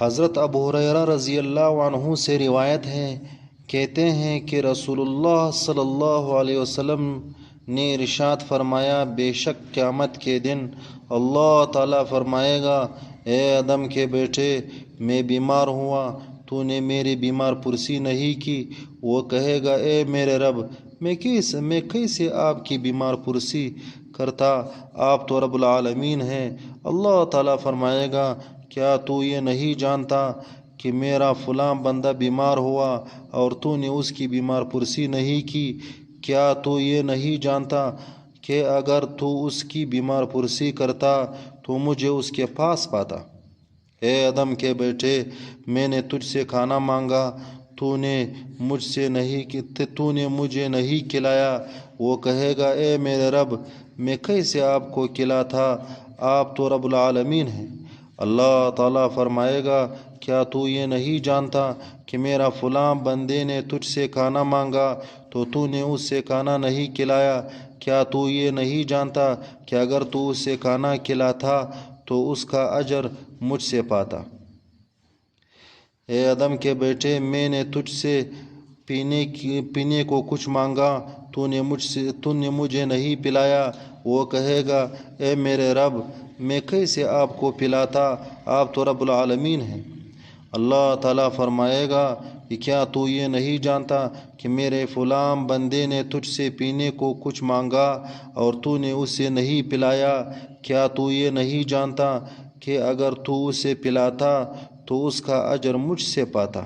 حضرت ابو ہریرہ رضی اللہ عنہ سے روایت ہے، کہتے ہیں کہ رسول اللہ صلی اللہ علیہ وسلم نے ارشاد فرمایا، بے شک قیامت کے دن اللہ تعالیٰ فرمائے گا، اے آدم کے بیٹے، میں بیمار ہوا، تو نے میری بیمار پرسی نہیں کی۔ وہ کہے گا، اے میرے رب، میں کیسے آپ کی بیمار پرسی کرتا، آپ تو رب العالمین ہیں۔ اللہ تعالیٰ فرمائے گا، کیا تو یہ نہیں جانتا کہ میرا فلاں بندہ بیمار ہوا اور تو نے اس کی بیمار پرسی نہیں کی؟ کیا تو یہ نہیں جانتا کہ اگر تو اس کی بیمار پرسی کرتا تو مجھے اس کے پاس پاتا؟ اے آدم کے بیٹے، میں نے تجھ سے کھانا مانگا، تو نے مجھے نہیں کھلایا۔ وہ کہے گا، اے میرے رب، میں کیسے آپ کو کھلاتا، آپ تو رب العالمین ہیں۔ اللہ تعالیٰ فرمائے گا، کیا تو یہ نہیں جانتا کہ میرا فلاں بندے نے تجھ سے کھانا مانگا تو نے اس سے کھانا نہیں کھلایا؟ کیا تو یہ نہیں جانتا کہ اگر تو اسے کھانا کھلاتا تو اس کا اجر مجھ سے پاتا؟ اے آدم کے بیٹے، میں نے تجھ سے پینے کو کچھ مانگا، تو نے مجھے نہیں پلایا۔ وہ کہے گا، اے میرے رب، میں کیسے آپ کو پلاتا، آپ تو رب العالمین ہیں۔ اللہ تعالیٰ فرمائے گا کہ کیا تو یہ نہیں جانتا کہ میرے فلاں بندے نے تجھ سے پینے کو کچھ مانگا اور تو نے اسے نہیں پلایا؟ کیا تو یہ نہیں جانتا کہ اگر تو اسے پلاتا تو اس کا اجر مجھ سے پاتا؟